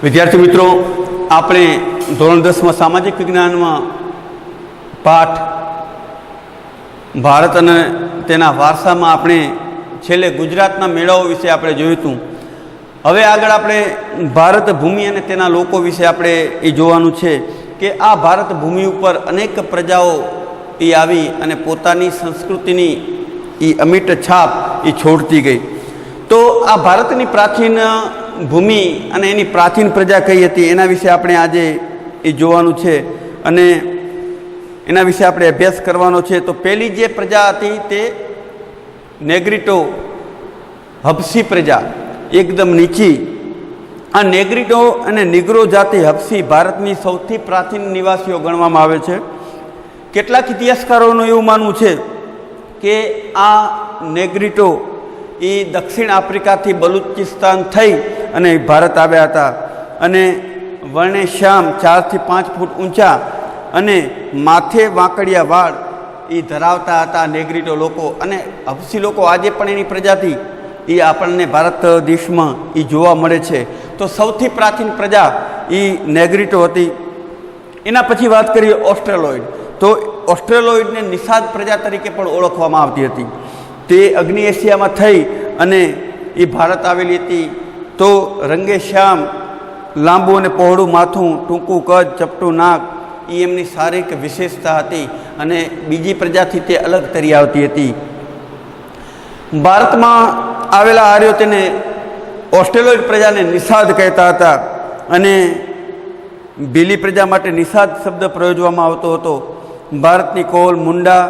વિદ્યાર્થી મિત્રો, આપણે ધોરણ 10માં સામાજિક વિજ્ઞાનમાં પાઠ ભારત અને તેના વારસામાં આપણે છેલ્લે ગુજરાતના મેળાઓ વિશે આપણે જોયું હતું. હવે આગળ આપણે ભારત ભૂમિ અને તેના લોકો વિશે આપણે એ જોવાનું છે કે આ ભારત ભૂમિ ઉપર અનેક પ્રજાઓ એ આવી અને પોતાની સંસ્કૃતિની એ અમિટ છાપ એ છોડતી ગઈ. તો આ ભારતની પ્રાચીન ભૂમિ અને એની પ્રાચીન પ્રજા કઈ હતી એના વિશે આપણે આજે એ જોવાનું છે અને એના વિશે આપણે અભ્યાસ કરવાનો છે. તો પહેલી જે પ્રજા હતી તે નેગ્રીટો હબસી પ્રજા, એકદમ નીચી. આ નેગ્રીટો અને નિગ્રો જાતિ હબસી ભારતની સૌથી પ્રાચીન નિવાસીઓ ગણવામાં આવે છે. કેટલાક ઇતિહાસકારોનું એવું માનવું છે કે આ નેગ્રીટો એ દક્ષિણ આફ્રિકાથી બલુચિસ્તાન થઈ અને ભારત આવ્યા હતા અને વર્ણે શ્યામ 4 થી 5 ફૂટ ઊંચા અને માથે વાંકડિયા વાળ એ ધરાવતા હતા નેગ્રીટો લોકો. અને હબસી લોકો આજે પણ એની પ્રજાતિ એ આપણને ભારત દેશમાં એ જોવા મળે છે. તો સૌથી પ્રાચીન પ્રજા એ નેગ્રીટો હતી. એના પછી વાત કરીએ ઓસ્ટ્રેલોઇડ. તો ઓસ્ટ્રેલોઇડને નિષાદ પ્રજા તરીકે પણ ઓળખવામાં આવતી હતી. તે અગ્નિ એશિયામાં થઈ અને એ ભારત આવેલી હતી. તો રંગે શ્યામ, લાંબુ અને પહોળું માથું, ટૂંકું કદ, ચપટું નાક એ એમની શારીરિક વિશેષતા હતી અને બીજી પ્રજાથી તે અલગ તરી આવતી હતી. ભારતમાં આવેલા આર્યો તેને ઓસ્ટ્રેલોઇડ પ્રજાને નિષાદ કહેતા હતા અને ભીલી પ્રજા માટે નિષાદ શબ્દ પ્રયોજવામાં આવતો હતો. ભારતની કોલ, મુંડા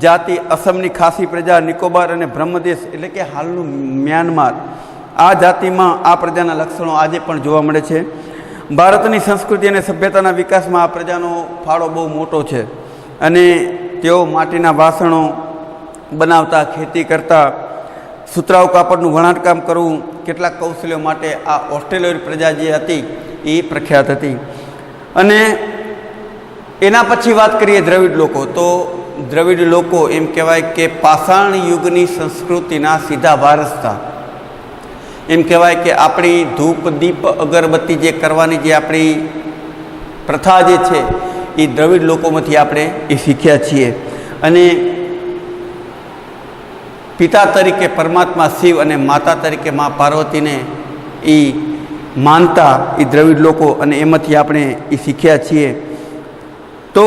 જાતિ, અસમની ખાસી પ્રજા, નિકોબાર અને બ્રહ્મદેશ એટલે કે હાલનું મ્યાનમાર, આ જાતિમાં આ પ્રજાના લક્ષણો આજે પણ જોવા મળે છે. ભારતની સંસ્કૃતિ અને સભ્યતાના વિકાસમાં આ પ્રજાનો ફાળો બહુ મોટો છે અને તેઓ માટીના વાસણો બનાવતા, ખેતી કરતા, સુતરાઉ કાપડનું વણાટકામ કરવું, કેટલાક કૌશલ્યો માટે આ ઓસ્ટ્રેલિયન પ્રજા જે હતી એ પ્રખ્યાત હતી. અને એના પછી વાત કરીએ દ્રવિડ લોકો. તો દ્રવિડ લોકો એમ કહેવાય કે પાષાણ યુગની સંસ્કૃતિના સીધા વારસતા. એમ કહેવાય કે આપણી ધૂપ, દીપ, અગરબત્તી જે કરવાની જે આપણી પ્રથા જે છે એ દ્રવિડ લોકોમાંથી આપણે એ શીખ્યા છીએ. અને પિતા તરીકે પરમાત્મા શિવ અને માતા તરીકે મા પાર્વતીને એ માનતા એ દ્રવિડ લોકો, અને એમાંથી આપણે એ શીખ્યા છીએ. તો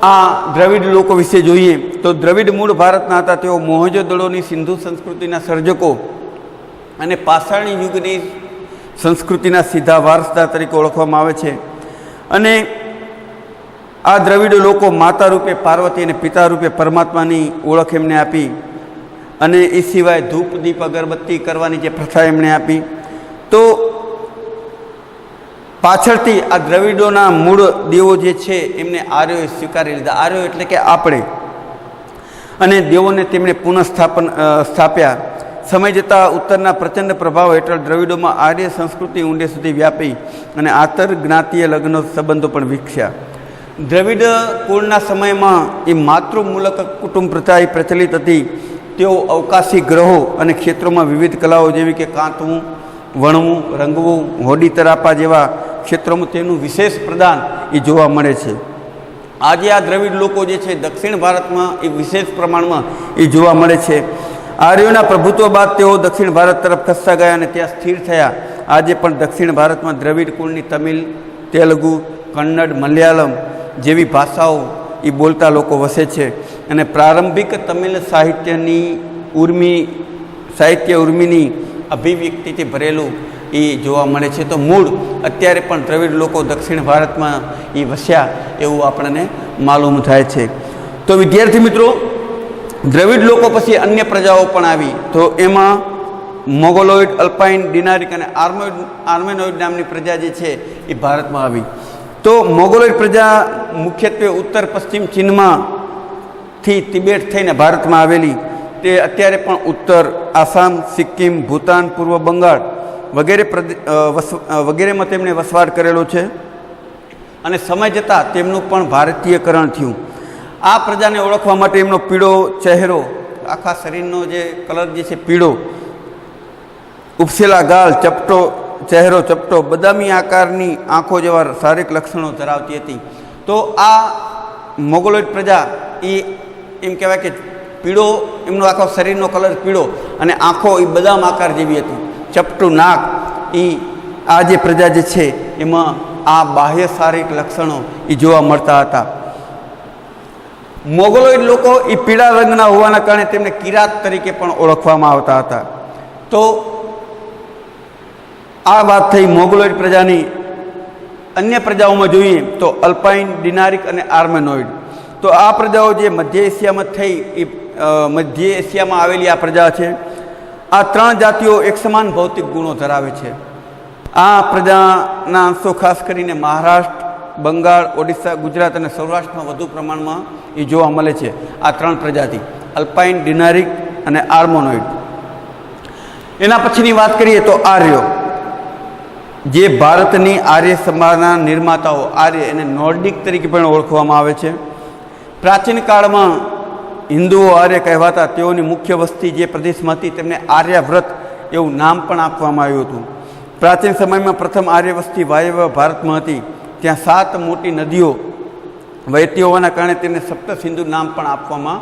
આ દ્રવિડ લોકો વિશે જોઈએ તો દ્રવિડ મૂળ ભારતના હતા. તેઓ મોહેંજો-દડોની સિંધુ સંસ્કૃતિના સર્જકો અને પાષાણ યુગની સંસ્કૃતિના સીધા વારસદાર તરીકે ઓળખવામાં આવે છે. અને આ દ્રવિડ લોકો માતા રૂપે પાર્વતી અને પિતા રૂપે પરમાત્માની ઓળખ એમને આપી અને એ સિવાય ધૂપ, દીપ, અગરબત્તી કરવાની જે પ્રથા એમણે આપી. તો પાછળથી આ દ્રવિડોના મૂળ દેવો જે છે એમને આર્યોએ સ્વીકારી લીધા. આર્યો એટલે કે આપણે. અને દેવોને તેમણે સ્થાપ્યા. સમય જતાં ઉત્તરના પ્રચંડ પ્રભાવ હેઠળ દ્રવિડોમાં આર્ય સંસ્કૃતિ ઊંડે સુધી વ્યાપી અને આંતરજ્ઞાતીય લગ્ન સંબંધો પણ વિકસ્યા. દ્રવિડ કુળના સમયમાં એ માતૃમૂલક કુટુંબ પ્રથા પ્રચલિત હતી. તેઓ અવકાશી ગ્રહો અને ક્ષેત્રોમાં વિવિધ કલાઓ જેવી કે કાંતવું, વણવું, રંગવું, હોડી તરાપા જેવા ક્ષેત્રોમાં તેનું વિશેષ પ્રદાન એ જોવા મળે છે. આજે આ દ્રવિડ લોકો જે છે દક્ષિણ ભારતમાં એ વિશેષ પ્રમાણમાં એ જોવા મળે છે. આર્યોના પ્રભુત્વ બાદ તેઓ દક્ષિણ ભારત તરફ ખસતા ગયા અને ત્યાં સ્થિર થયા. આજે પણ દક્ષિણ ભારતમાં દ્રવિડ કુળની તમિલ, તેલુગુ, કન્નડ, મલયાલમ જેવી ભાષાઓ એ બોલતા લોકો વસે છે. અને પ્રારંભિક તમિલ સાહિત્ય ઉર્મિની અભિવ્યક્તિથી ભરેલું એ જોવા મળે છે. તો મૂળ અત્યારે પણ દ્રવિડ લોકો દક્ષિણ ભારતમાં એ વસ્યા એવું આપણને માલુમ થાય છે. તો વિદ્યાર્થી મિત્રો, દ્રવિડ લોકો પછી અન્ય પ્રજાઓ પણ આવી. તો એમાં મોગોલોઇડ, અલ્પાઇન, ડિનારિક અને આર્મેનોઇડ નામની પ્રજા જે છે એ ભારતમાં આવી. તો મોગોલોઇડ પ્રજા મુખ્યત્વે ઉત્તર પશ્ચિમ ચીનમાંથી તિબેટ થઈને ભારતમાં આવેલી. તે અત્યારે પણ ઉત્તર આસામ, સિક્કિમ, ભૂતાન, પૂર્વ બંગાળ વગેરેમાં તેમણે વસવાટ કરેલો છે. અને સમય જતાં તેમનું પણ ભારતીયકરણ થયું. આ પ્રજાને ઓળખવા માટે એમનો પીળો ચહેરો, આખા શરીરનો જે કલર જે છે પીળો, ઉપસેલા ગાલ, ચપટો ચહેરો ચપટો, બદામી આકારની આંખો જેવા શારીરિક લક્ષણો ધરાવતી હતી. તો આ મોગલોઇડ પ્રજા એ એમ કહેવાય કે પીળો, એમનો આખો શરીરનો કલર પીળો અને આંખો એ બદામ આકાર જેવી હતી, ચપટું નાક. એ આ જે પ્રજા જે છે એમાં આ બાહ્ય શારીરિક લક્ષણો એ જોવા મળતા હતા. મોગલોઇડ લોકો એ પીળા રંગના હોવાના કારણે તેમને કિરાત તરીકે પણ ઓળખવામાં આવતા હતા. તો આ વાત થઈ મોગલોઇડ પ્રજાની. અન્ય પ્રજાઓમાં જોઈએ તો અલ્પાઇન, ડિનારિક અને આર્મેનોઇડ. તો આ પ્રજાઓ જે મધ્ય એશિયામાં થઈ એ મધ્ય એશિયામાં આવેલી આ પ્રજા છે. આ ત્રણ જાતિઓ એક સમાન ભૌતિક ગુણો ધરાવે છે. આ પ્રજાના અંશો ખાસ કરીને મહારાષ્ટ્ર, બંગાળ, ઓડિશા, ગુજરાત અને સૌરાષ્ટ્રમાં વધુ પ્રમાણમાં એ જોવા મળે છે. આ ત્રણ પ્રજાતિ અલ્પાઇન, ડિનારિક અને આર્મેનોઇડ. એના પછીની વાત કરીએ તો આર્યો, જે ભારતની આર્ય સમાજના નિર્માતાઓ, આર્ય એને નોર્ડિક તરીકે પણ ઓળખવામાં આવે છે. પ્રાચીન કાળમાં હિન્દુઓ આર્ય કહેવાતા. તેઓની મુખ્ય વસ્તી જે પ્રદેશમાં હતી તેમને આર્યાવ્રત એવું નામ પણ આપવામાં આવ્યું હતું. પ્રાચીન સમયમાં પ્રથમ આર્ય વસ્તી વાયવ્ય ભારતમાં હતી. ત્યાં 7 મોટી નદીઓ વહેતી હોવાના કારણે તેમને સપ્તસિંધુ નામ પણ આપવામાં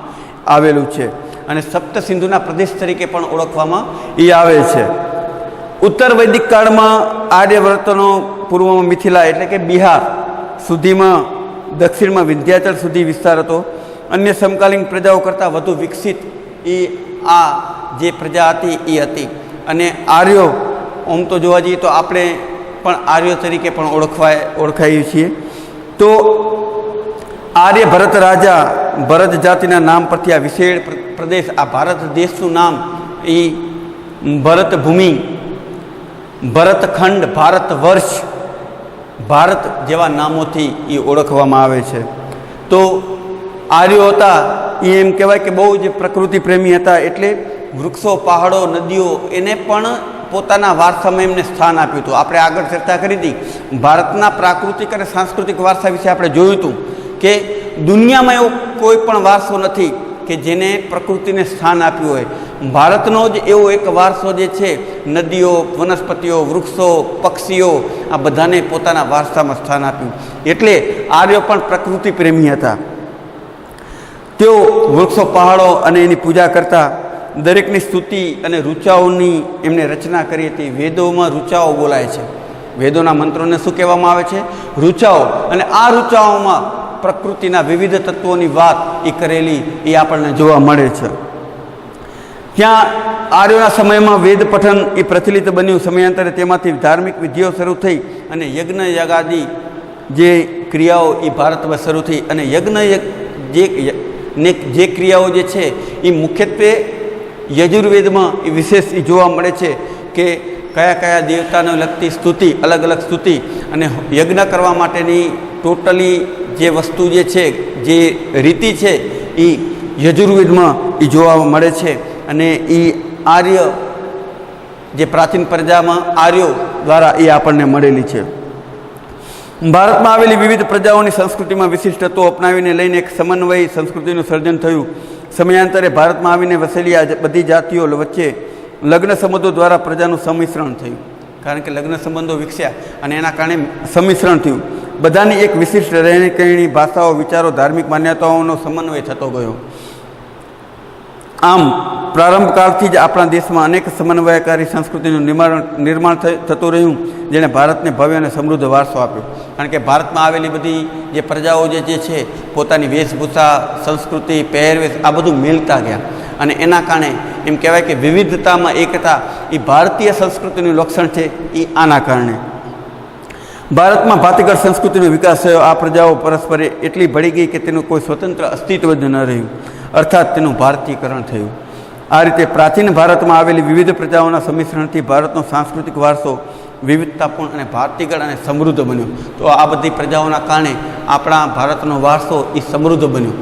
આવેલું છે અને સપ્તસિંધુના પ્રદેશ તરીકે પણ ઓળખવામાં એ આવે છે. ઉત્તર વૈદિક કાળમાં આર્યવ્રતનો પૂર્વમાં મિથિલા એટલે કે બિહાર સુધીમાં, દક્ષિણમાં વિંધ્યાચલ સુધી વિસ્તાર હતો. અન્ય સમકાલીન પ્રજાઓ કરતાં વધુ વિકસિત એ આ જે પ્રજા હતી એ હતી. અને આર્યો આમ તો જોવા જઈએ તો આપણે પણ આર્યો તરીકે પણ ઓળખાઈએ છીએ. તો આર્ય ભરત રાજા ભરત જાતિના નામ પરથી આ વિશેષ પ્રદેશ, આ ભારત દેશનું નામ એ ભરત ભૂમિ, ભરતખંડ, ભારત વર્ષ, ભારત જેવા નામોથી એ ઓળખવામાં આવે છે. તો આર્યો હતા એ એમ કહેવાય કે બહુ જ પ્રકૃતિ પ્રેમી હતા. એટલે વૃક્ષો, પહાડો, નદીઓ એને પણ પોતાના વારસામાં એમને સ્થાન આપ્યું હતું. આપણે આગળ ચર્ચા કરી હતી ભારતના પ્રાકૃતિક અને સાંસ્કૃતિક વારસા વિશે આપણે જોયું હતું કે દુનિયામાં એવો કોઈ પણ વારસો નથી કે જેને પ્રકૃતિને સ્થાન આપ્યું હોય. ભારતનો જ એવો એક વારસો જે છે, નદીઓ, વનસ્પતિઓ, વૃક્ષો, પક્ષીઓ, આ બધાને પોતાના વારસામાં સ્થાન આપ્યું. એટલે આર્યો પણ પ્રકૃતિ પ્રેમી હતા. તેઓ વૃક્ષો, પહાડો અને એની પૂજા કરતા. દરેકની સ્તુતિ અને ઋચાઓની એમણે રચના કરી હતી. વેદોમાં ઋચાઓ બોલાય છે. વેદોના મંત્રોને શું કહેવામાં આવે છે? ઋચાઓ. અને આ ઋચાઓમાં પ્રકૃતિના વિવિધ તત્વોની વાત એ કરેલી એ આપણને જોવા મળે છે. ત્યાં આર્યોના સમયમાં વેદ પઠન એ પ્રચલિત બન્યું. સમયાંતરે તેમાંથી ધાર્મિક વિધિઓ શરૂ થઈ અને યજ્ઞ યાગાદી જે ક્રિયાઓ એ ભારતમાં શરૂ થઈ. અને યજ્ઞ જે ક્રિયાઓ જે છે એ મુખ્યત્વે યજુર્વેદમાં એ વિશેષ જોવા મળે છે કે કયા કયા દેવતાને લગતી સ્તુતિ, અલગ અલગ સ્તુતિ અને યજ્ઞ કરવા માટેની ટોટલી જે વસ્તુ જે છે, જે રીતિ છે એ યજુર્વેદમાં એ જોવા મળે છે. અને એ આર્ય જે પ્રાચીન પ્રજામાં આર્યો દ્વારા એ આપણને મળેલી છે. ભારતમાં આવેલી વિવિધ પ્રજાઓની સંસ્કૃતિમાં વિશિષ્ટ તત્વો અપનાવીને લઈને એક સમન્વયી સંસ્કૃતિનું સર્જન થયું. સમયાંતરે ભારતમાં આવીને વસેલી આ બધી જાતિઓ વચ્ચે લગ્ન સંબંધો દ્વારા પ્રજાનું સંમિશ્રણ થયું. કારણ કે લગ્ન સંબંધો વિકસ્યા અને એના કારણે સંમિશ્રણ થયું. બધાની એક વિશિષ્ટ રહેણી કહેણી, ભાષાઓ, વિચારો, ધાર્મિક માન્યતાઓનો સમન્વય થતો ગયો. આમ પ્રારંભકાળથી જ આપણા દેશમાં અનેક સમન્વયકારી સંસ્કૃતિનું નિર્માણ થતું રહ્યું, જેણે ભારતને ભવ્ય અને સમૃદ્ધ વારસો આપ્યો. કારણ કે ભારતમાં આવેલી બધી જે પ્રજાઓ જે છે પોતાની વેશભૂષા, સંસ્કૃતિ, પહેરવેશ આ બધું મેળતા ગયા. અને એના કારણે એમ કહેવાય કે વિવિધતામાં એકતા એ ભારતીય સંસ્કૃતિનું લક્ષણ છે. એ આના કારણે ભારતમાં ભાતીગળ સંસ્કૃતિનો વિકાસ થયો. આ પ્રજાઓ પરસ્પર એટલી ભળી ગઈ કે તેનું કોઈ સ્વતંત્ર અસ્તિત્વ જ ન રહ્યું, અર્થાત તેનું ભારતીયકરણ થયું. આ રીતે પ્રાચીન ભારતમાં આવેલી વિવિધ પ્રજાઓના સંમિશ્રણથી ભારતનો સાંસ્કૃતિક વારસો વિવિધતાપૂર્ણ અને ભારતીગળ અને સમૃદ્ધ બન્યો. તો આ બધી પ્રજાઓના કારણે આપણા ભારતનો વારસો એ સમૃદ્ધ બન્યો.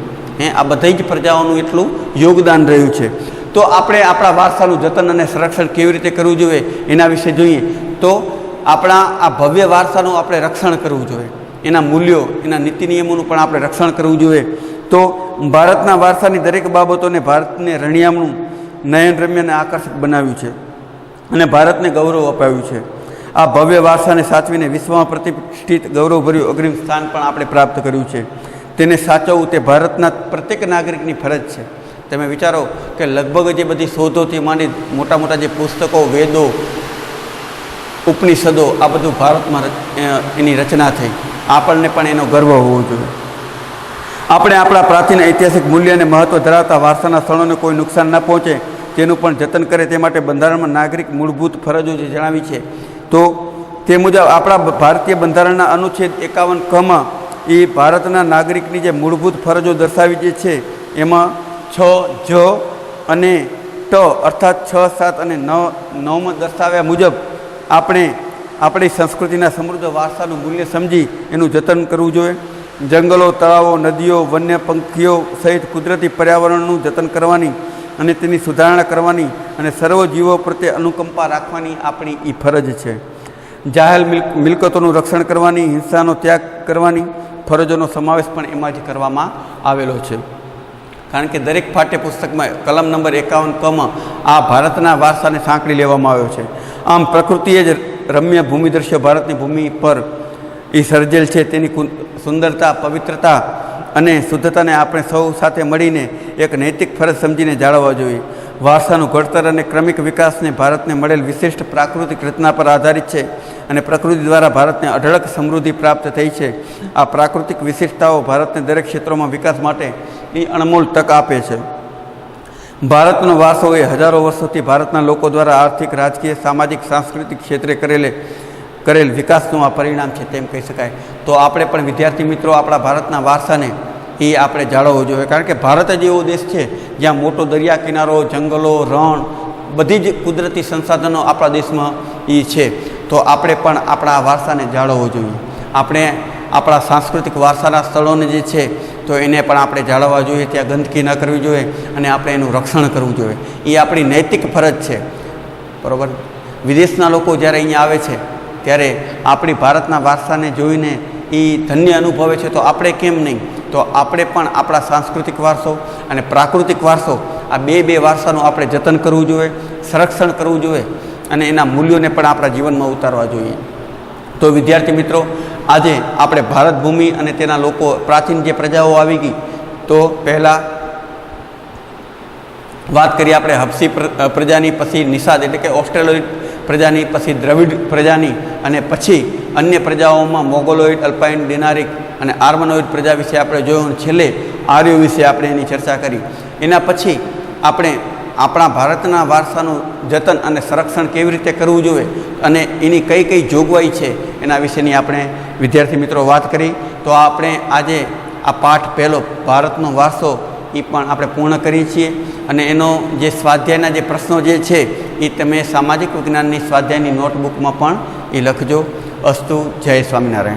આ બધી જ પ્રજાઓનું એટલું યોગદાન રહ્યું છે. તો આપણે આપણા વારસાનું જતન અને સંરક્ષણ કેવી રીતે કરવું જોઈએ એના વિશે જોઈએ તો આપણા આ ભવ્ય વારસાનું આપણે રક્ષણ કરવું જોઈએ. એના મૂલ્યો, એના નીતિ નિયમોનું પણ આપણે રક્ષણ કરવું જોઈએ. તો ભારતના વારસાની દરેક બાબતોને ભારતને રણિયામણું, નયનરમ્ય અને આકર્ષક બનાવ્યું છે અને ભારતને ગૌરવ અપાવ્યું છે. આ ભવ્ય વારસાને સાચવીને વિશ્વમાં પ્રતિષ્ઠિત ગૌરવભર્યું અગ્રીમ સ્થાન પણ આપણે પ્રાપ્ત કર્યું છે. તેને સાચવવું તે ભારતના પ્રત્યેક નાગરિકની ફરજ છે. તમે વિચારો કે લગભગ જે બધી શોધોથી માંડી મોટા મોટા જે પુસ્તકો, વેદો, ઉપનિષદો, આ બધું ભારતમાં એની રચના થઈ. આપણને પણ એનો ગર્વ હોવો જોઈએ. આપણે આપણા પ્રાચીન ઐતિહાસિક મૂલ્ય અને મહત્ત્વ ધરાવતા વારસાના સ્થળોને કોઈ નુકસાન ન પહોંચે તેનું પણ જતન કરે તે માટે બંધારણમાં નાગરિક મૂળભૂત ફરજો જે જણાવી છે, તો તે મુજબ આપણા ભારતીય બંધારણના અનુચ્છેદ 51 એ ભારતના નાગરિકની જે મૂળભૂત ફરજો દર્શાવી જે છે એમાં 6 જ અને ટ અર્થાત 6, 7 અને 9 દર્શાવ્યા મુજબ આપણે આપણી સંસ્કૃતિના સમૃદ્ધ વારસાનું મૂલ્ય સમજી એનું જતન કરવું જોઈએ. જંગલો, તળાવો, નદીઓ, વન્ય પંખીઓ સહિત કુદરતી પર્યાવરણનું જતન કરવાની અને તેની સુધારણા કરવાની અને સર્વ જીવો પ્રત્યે અનુકંપા રાખવાની આપણી એ ફરજ છે. જાહેર મિલકતોનું રક્ષણ કરવાની, હિંસાનો ત્યાગ કરવાની ફરજોનો સમાવેશ પણ એમાં જ કરવામાં આવેલો છે. કારણ કે દરેક પાઠ્યપુસ્તકમાં કલમ નંબર 51 આ ભારતના વારસાને સાંકળી લેવામાં આવ્યો છે. આમ પ્રકૃતિએ જ રમ્ય ભૂમિદૃશ્ય ભારતની ભૂમિ પર એ સર્જેલ છે. તેની સુંદરતા, પવિત્રતા અને શુદ્ધતાને આપણે સૌ સાથે મળીને એક નૈતિક ફરજ સમજીને જાળવવા જોઈએ. વારસાનું ઘડતર અને ક્રમિક વિકાસને ભારતને મળેલ વિશિષ્ટ પ્રાકૃતિક રચના પર આધારિત છે અને પ્રકૃતિ દ્વારા ભારતને અઢળક સમૃદ્ધિ પ્રાપ્ત થઈ છે. આ પ્રાકૃતિક વિશિષ્ટતાઓ ભારતને દરેક ક્ષેત્રોમાં વિકાસ માટે એ અણમોલ તક આપે છે. ભારતનો વારસો એ હજારો વર્ષોથી ભારતના લોકો દ્વારા આર્થિક, રાજકીય, સામાજિક, સાંસ્કૃતિક ક્ષેત્રે કરેલ વિકાસનું આ પરિણામ છે તેમ કહી શકાય. તો આપણે પણ વિદ્યાર્થી મિત્રો આપણા ભારતના વારસાને એ આપણે જાળવવો જોઈએ. કારણ કે ભારત જ એવો દેશ છે જ્યાં મોટો દરિયા કિનારો, જંગલો, રણ, બધી જ કુદરતી સંસાધનો આપણા દેશમાં એ છે. તો આપણે પણ આપણા વારસાને જાળવવો જોઈએ. આપણે આપણા સાંસ્કૃતિક વારસાના સ્થળોને જે છે તો એને પણ આપણે જાળવવા જોઈએ. ત્યાં ગંદકી ન કરવી જોઈએ અને આપણે એનું રક્ષણ કરવું જોઈએ. એ આપણી નૈતિક ફરજ છે. બરાબર. વિદેશના લોકો જ્યારે અહીંયા આવે છે ત્યારે આપણી ભારતના વારસાને જોઈને એ ધન્ય અનુભવે છે. તો આપણે કેમ નહીં? તો આપણે પણ આપણા સાંસ્કૃતિક વારસો અને પ્રાકૃતિક વારસો આ બે વારસાનું આપણે જતન કરવું જોઈએ, સંરક્ષણ કરવું જોઈએ અને એના મૂલ્યોને પણ આપણા જીવનમાં ઉતારવા જોઈએ. તો વિદ્યાર્થી મિત્રો, આજે આપણે ભારત ભૂમિ અને તેના લોકો, પ્રાચીન જે પ્રજાઓ આવી ગઈ, તો પહેલાં વાત કરીએ આપણે હબસી પ્રજાની, પછી નિષાદ એટલે કે ઓસ્ટ્રેલોઇડ પ્રજાની, પછી દ્રવિડ પ્રજાની અને પછી અન્ય પ્રજાઓમાં મોગોલોઇડ, અલ્પાઇન, ડિનારિક અને આર્મનોઇડ પ્રજા વિશે આપણે જોયું. છેલ્લે આર્યો વિશે આપણે એની ચર્ચા કરી. એના પછી આપણે આપણા ભારતના વારસાનું જતન અને સંરક્ષણ કેવી રીતે કરવું જોઈએ અને એની કઈ કઈ જોગવાઈ છે એના વિશેની આપણે વિદ્યાર્થી મિત્રો વાત કરી. તો આપણે આજે આ પાઠ પહેલો ભારતનો વારસો એ પણ આપણે પૂર્ણ કરીએ છીએ અને એનો જે સ્વાધ્યાયના જે પ્રશ્નો જે છે એ તમે સામાજિક વિજ્ઞાનની સ્વાધ્યાયની નોટબુકમાં પણ એ લખજો. અસ્તુ. જય સ્વામિનારાયણ.